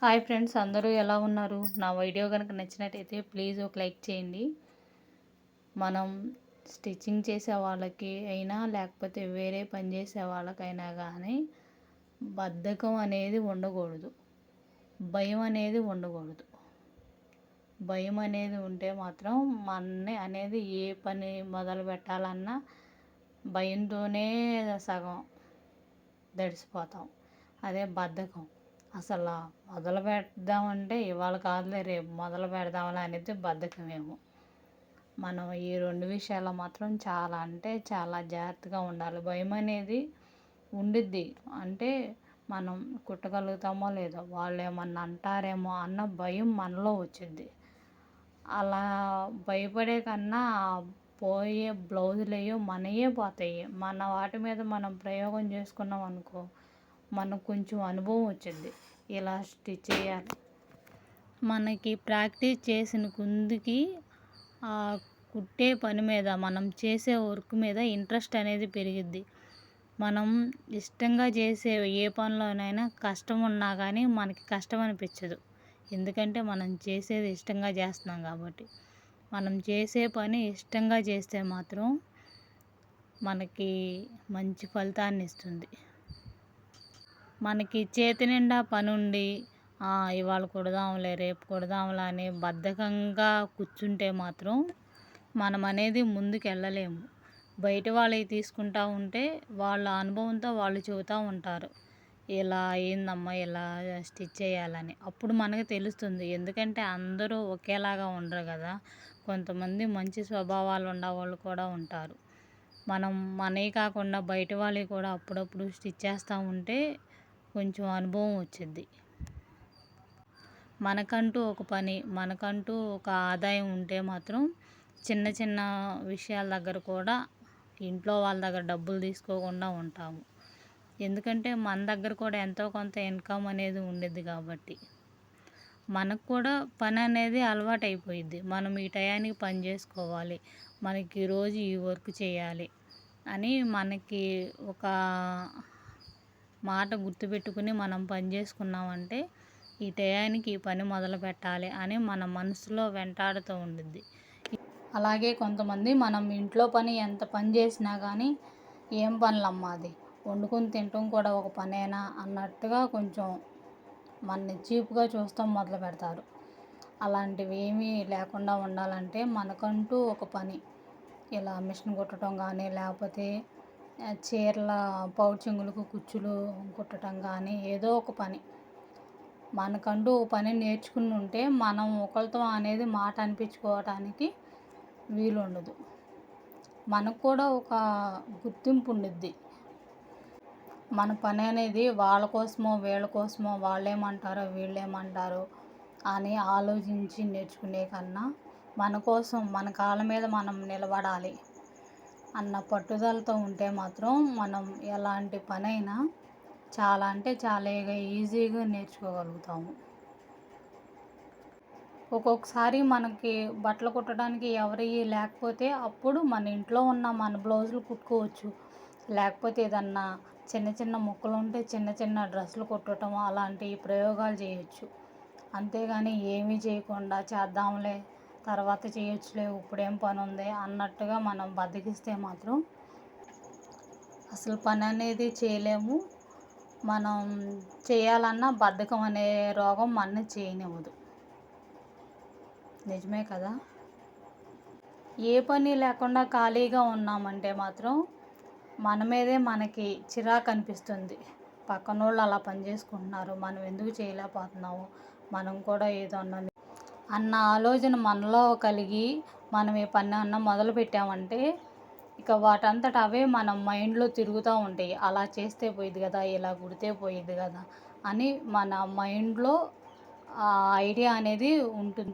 Hi friends, అందరూ ఎలా ఉన్నారు? నా వీడియో కనుక నచ్చినట్టయితే ప్లీజ్ ఒక లైక్ చేయండి. మనం స్టిచ్చింగ్ చేసే వాళ్ళకి అయినా లేకపోతే వేరే పని చేసే వాళ్ళకైనా కానీ బద్ధకం అనేది ఉండకూడదు. భయం అనేది ఉండకూడదు. భయం అనేది ఉంటే మాత్రం మనని అనేది ఏ పని మొదలు పెట్టాలన్నా భయంతోనే సగం దడిసిపోతాం. అదే బద్ధకం అసలు మొదలు పెడదామంటే ఇవాళ కాదులే రేపు మొదలు పెడదాంలే అనేది బద్ధకమేమో. మనం ఈ రెండు విషయాల్లో మాత్రం చాలా అంటే చాలా జాగ్రత్తగా ఉండాలి. భయం అనేది ఉండిద్ది అంటే మనం కుట్టగలుగుతామో లేదో, వాళ్ళు ఏమన్నా అంటారేమో అన్న భయం మనలో వచ్చింది. అలా భయపడే కన్నా పోయే బ్లౌజులయ్యో మనయే పోతాయి. మన వాటి మీద మనం ప్రయోగం చేసుకున్నాం అనుకో, మనకు కొంచెం అనుభవం వచ్చింది. ఇలా స్టిచ్ చేయాలి, మనకి ప్రాక్టీస్ చేసిన కొందికి ఆ కుట్టే పని మీద, మనం చేసే వర్క్ మీద ఇంట్రెస్ట్ అనేది పెరిగిద్ది. మనం ఇష్టంగా చేసే ఏ పనిలోనైనా కష్టం ఉన్నా కానీ మనకి కష్టం అనిపించదు. ఎందుకంటే మనం చేసేది ఇష్టంగా చేస్తున్నాం కాబట్టి. మనం చేసే పని ఇష్టంగా చేస్తే మాత్రం మనకి మంచి ఫలితాన్ని ఇస్తుంది. మనకి చేతి నిండా పని ఉండి ఇవాళ కుడదాంలే రేపు కుడదాంలే అని బద్ధకంగా కూర్చుంటే మాత్రం మనం అనేది ముందుకు వెళ్ళలేము. బయట వాళ్ళవి తీసుకుంటూ ఉంటే వాళ్ళ అనుభవంతో వాళ్ళు చెబుతూ ఉంటారు, ఇలా అయిందమ్మా ఇలా స్టిచ్ చేయాలని. అప్పుడు మనకు తెలుస్తుంది. ఎందుకంటే అందరూ ఒకేలాగా ఉండరు కదా. కొంతమంది మంచి స్వభావాలు ఉండేవాళ్ళు కూడా ఉంటారు. మనం మనవి కాకుండా బయట వాళ్ళవి కూడా అప్పుడప్పుడు స్టిచ్ చేస్తూ ఉంటే కొంచెం అనుభవం వచ్చింది. మనకంటూ ఒక పని, మనకంటూ ఒక ఆదాయం ఉంటే మాత్రం చిన్న చిన్న విషయాల దగ్గర కూడా ఇంట్లో వాళ్ళ దగ్గర డబ్బులు తీసుకోకుండా ఉంటాము. ఎందుకంటే మన దగ్గర కూడా ఎంతో కొంత ఇన్కమ్ అనేది ఉండేది కాబట్టి మనకు కూడా పని అనేది అలవాటు అయిపోయిద్ది. మనం ఈ టయానికి పని చేసుకోవాలి, మనకి రోజు ఈ వర్క్ చేయాలి అని మనకి ఒక మాట గుర్తుపెట్టుకుని మనం పని చేసుకున్నామంటే ఈ టయానికి ఈ పని మొదలు పెట్టాలి అని మన మనసులో వెంటాడుతూ ఉండిద్ది. అలాగే కొంతమంది మనం ఇంట్లో పని ఎంత పని చేసినా కానీ ఏం పనులమ్మా అది, వండుకొని తినటం కూడా ఒక పనేనా అన్నట్టుగా కొంచెం మనని చీప్గా చూస్తాం మొదలు పెడతారు. అలాంటివి ఏమీ లేకుండా ఉండాలంటే మనకంటూ ఒక పని, ఇలా మిషన్ కుట్టడం కానీ లేకపోతే చీరల పౌచింగులకు కుచ్చులు కుట్టడం కానీ ఏదో ఒక పని మనకంటూ ఒక పని నేర్చుకుని ఉంటే మనం ఒకరితో అనేది మాట అనిపించుకోవటానికి వీలు ఉండదు. మనకు కూడా ఒక గుర్తింపు ఉండిద్ది. మన పని అనేది వాళ్ళ కోసమో వీళ్ళ కోసమో, వాళ్ళేమంటారో వీళ్ళేమంటారో అని ఆలోచించి నేర్చుకునే కన్నా మన కోసం మన కాళ్ళ మీద మనం నిలబడాలి అన్న పట్టుదలతో ఉంటే మాత్రం మనం ఎలాంటి పనైనా చాలా అంటే చాలా ఈజీగా నేర్చుకోగలుగుతాము. ఒక్కొక్కసారి మనకి బట్టలు కుట్టడానికి ఎవరివి లేకపోతే అప్పుడు మన ఇంట్లో ఉన్న మన బ్లౌజులు కుట్టుకోవచ్చు. లేకపోతే ఏదన్నా చిన్న చిన్న ముక్కలు ఉంటే చిన్న చిన్న డ్రెస్సులు కుట్టడం అలాంటి ప్రయోగాలు చేయొచ్చు. అంతేగాని ఏమీ చేయకుండా చేద్దాంలే తర్వాత చేయొచ్చులే ఇప్పుడేం పని ఉంది అన్నట్టుగా మనం బద్దకిస్తే మాత్రం అసలు పని అనేది చేయలేము. మనం చేయాలన్నా బద్ధకం అనే రోగం మనని చేయనివ్వదు. నిజమే కదా. ఏ పని లేకుండా ఖాళీగా ఉన్నామంటే మాత్రం మన మీదే మనకి చిరాకు అనిపిస్తుంది. పక్కనోళ్ళు అలా పని చేసుకుంటున్నారు, మనం ఎందుకు చేయలేకపోతున్నాము, మనం కూడా ఏదో అన్న ఆలోచన మనలో కలిగి మనం ఏ పని అన్నా మొదలు పెట్టామంటే ఇక వాటంతట అవే మన మైండ్లో తిరుగుతూ ఉంటాయి. అలా చేస్తే పోయిద్ది కదా, ఇలా కుడితే పోయిద్ది కదా అని మన మైండ్లో ఆ ఐడియా అనేది ఉంటుంది.